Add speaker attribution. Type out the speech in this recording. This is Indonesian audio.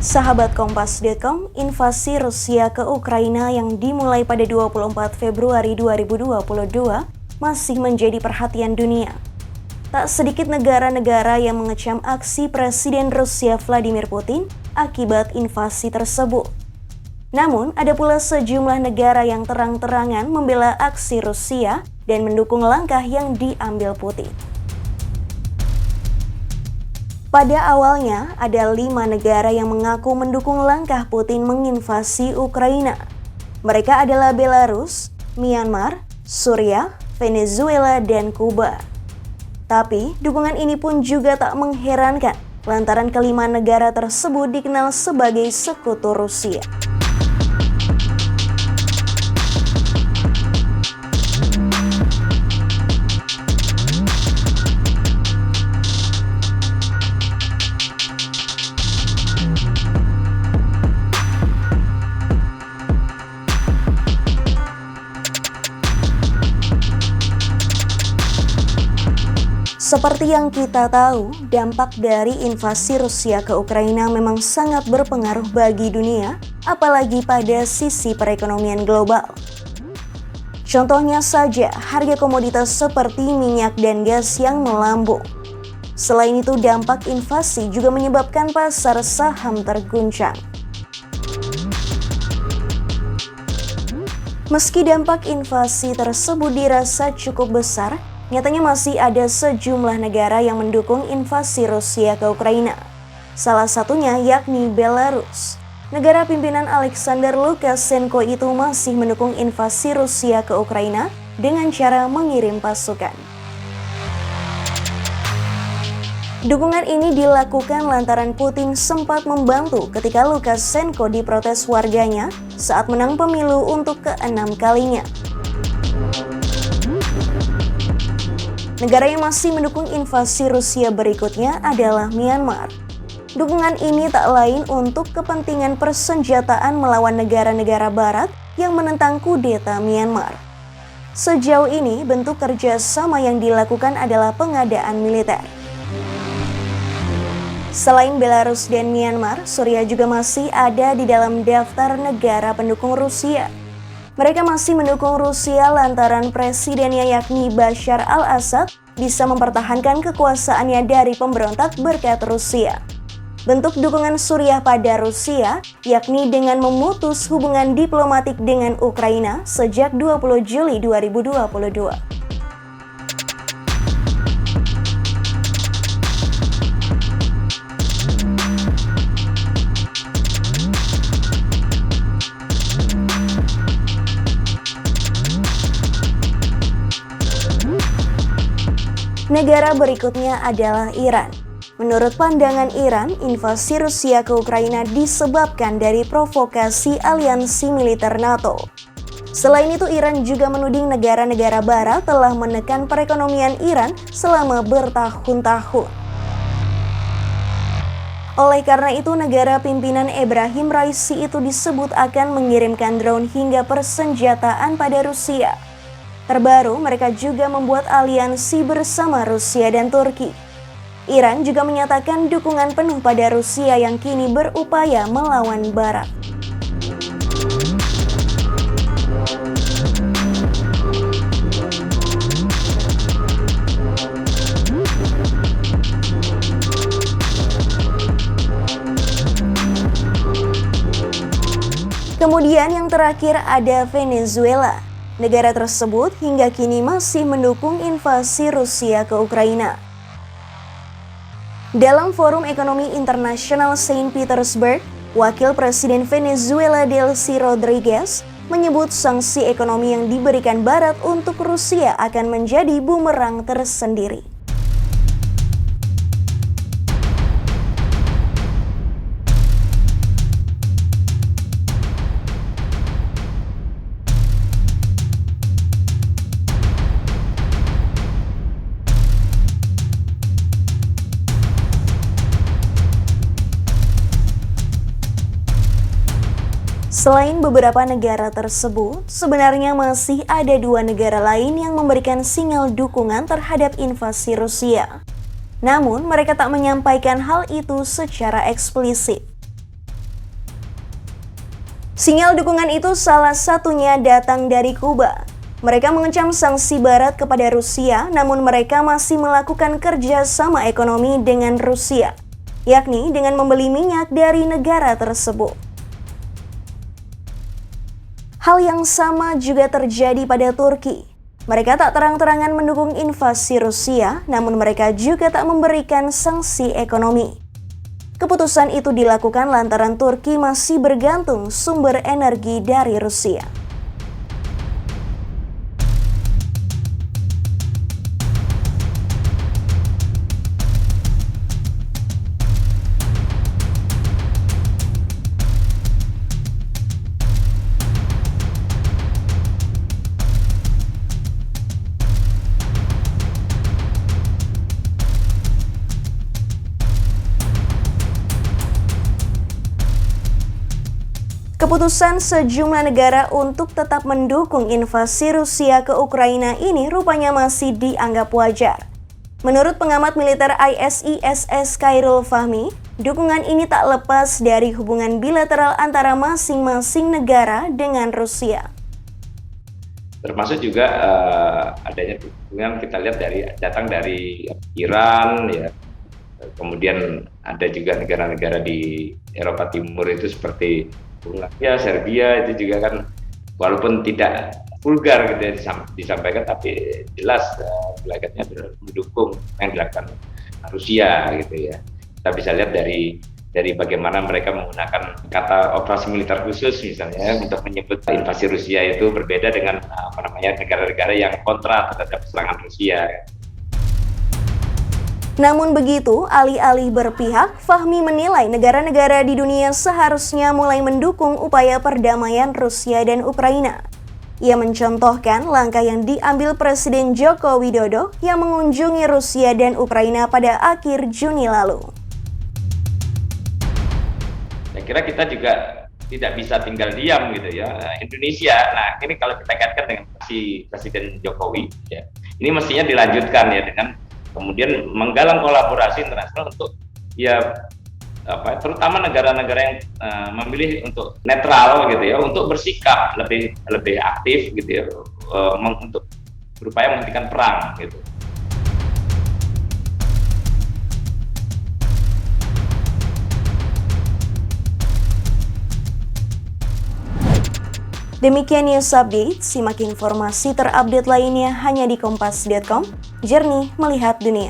Speaker 1: Sahabat Kompas.com, invasi Rusia ke Ukraina yang dimulai pada 24 Februari 2022 masih menjadi perhatian dunia. Tak sedikit negara-negara yang mengecam aksi Presiden Rusia Vladimir Putin akibat invasi tersebut. Namun, ada pula sejumlah negara yang terang-terangan membela aksi Rusia dan mendukung langkah yang diambil Putin. Pada awalnya, ada 5 negara yang mengaku mendukung langkah Putin menginvasi Ukraina. Mereka adalah Belarus, Myanmar, Suriah, Venezuela, dan Kuba. Tapi, dukungan ini pun juga tak mengherankan, lantaran kelima negara tersebut dikenal sebagai sekutu Rusia. Seperti yang kita tahu, dampak dari invasi Rusia ke Ukraina memang sangat berpengaruh bagi dunia, apalagi pada sisi perekonomian global. Contohnya saja, harga komoditas seperti minyak dan gas yang melambung. Selain itu, dampak invasi juga menyebabkan pasar saham terguncang. Meski dampak invasi tersebut dirasa cukup besar, nyatanya masih ada sejumlah negara yang mendukung invasi Rusia ke Ukraina. Salah satunya yakni Belarus. Negara pimpinan Alexander Lukashenko itu masih mendukung invasi Rusia ke Ukraina dengan cara mengirim pasukan. Dukungan ini dilakukan lantaran Putin sempat membantu ketika Lukashenko diprotes warganya saat menang pemilu untuk ke-6 kalinya. Negara yang masih mendukung invasi Rusia berikutnya adalah Myanmar. Dukungan ini tak lain untuk kepentingan persenjataan melawan negara-negara barat yang menentang kudeta Myanmar. Sejauh ini, bentuk kerjasama yang dilakukan adalah pengadaan militer. Selain Belarus dan Myanmar, Suriah juga masih ada di dalam daftar negara pendukung Rusia. Mereka masih mendukung Rusia lantaran presidennya yakni Bashar al-Assad bisa mempertahankan kekuasaannya dari pemberontak berkat Rusia. Bentuk dukungan Suriah pada Rusia yakni dengan memutus hubungan diplomatik dengan Ukraina sejak 20 Juli 2022. Negara berikutnya adalah Iran. Menurut pandangan Iran, invasi Rusia ke Ukraina disebabkan dari provokasi aliansi militer NATO. Selain itu, Iran juga menuding negara-negara barat telah menekan perekonomian Iran selama bertahun-tahun. Oleh karena itu, negara pimpinan Ebrahim Raisi itu disebut akan mengirimkan drone hingga persenjataan pada Rusia. Terbaru, mereka juga membuat aliansi bersama Rusia dan Turki. Iran juga menyatakan dukungan penuh pada Rusia yang kini berupaya melawan Barat. Kemudian yang terakhir ada Venezuela. Negara tersebut hingga kini masih mendukung invasi Rusia ke Ukraina. Dalam Forum Ekonomi Internasional Saint Petersburg, Wakil Presiden Venezuela Delcy Rodriguez menyebut sanksi ekonomi yang diberikan Barat untuk Rusia akan menjadi bumerang tersendiri. Selain beberapa negara tersebut, sebenarnya masih ada 2 negara lain yang memberikan sinyal dukungan terhadap invasi Rusia. Namun, mereka tak menyampaikan hal itu secara eksplisit. Sinyal dukungan itu salah satunya datang dari Kuba. Mereka mengecam sanksi Barat kepada Rusia, namun mereka masih melakukan kerjasama ekonomi dengan Rusia, yakni dengan membeli minyak dari negara tersebut. Hal yang sama juga terjadi pada Turki. Mereka tak terang-terangan mendukung invasi Rusia, namun mereka juga tak memberikan sanksi ekonomi. Keputusan itu dilakukan lantaran Turki masih bergantung sumber energi dari Rusia. Keputusan sejumlah negara untuk tetap mendukung invasi Rusia ke Ukraina ini rupanya masih dianggap wajar. Menurut pengamat militer ISISS Khairul Fahmi, dukungan ini tak lepas dari hubungan bilateral antara masing-masing negara dengan Rusia.
Speaker 2: Termasuk juga adanya dukungan kita lihat datang dari Iran, ya. Kemudian ada juga negara-negara di Eropa Timur itu seperti Bulgaria, Serbia, itu juga kan walaupun tidak vulgar gitu ya disampaikan, tapi jelas gelagatnya mendukung yang dilakukan Rusia gitu ya. Kita bisa lihat dari bagaimana mereka menggunakan kata operasi militer khusus misalnya untuk menyebut invasi Rusia itu berbeda dengan negara-negara yang kontra terhadap serangan Rusia.
Speaker 1: Namun begitu, alih-alih berpihak, Fahmi menilai negara-negara di dunia seharusnya mulai mendukung upaya perdamaian Rusia dan Ukraina. Ia mencontohkan langkah yang diambil Presiden Joko Widodo yang mengunjungi Rusia dan Ukraina pada akhir Juni lalu.
Speaker 2: Saya kira kita juga tidak bisa tinggal diam gitu ya. Indonesia, nah ini kalau kita kaitkan dengan si Presiden Jokowi, ya, ini mestinya dilanjutkan ya dengan kemudian menggalang kolaborasi internasional untuk terutama negara-negara yang memilih untuk netral gitu ya, untuk bersikap lebih aktif gitu ya, untuk berupaya menghentikan perang gitu.
Speaker 1: Demikian news update, simak informasi terupdate lainnya hanya di kompas.com, jernih melihat dunia.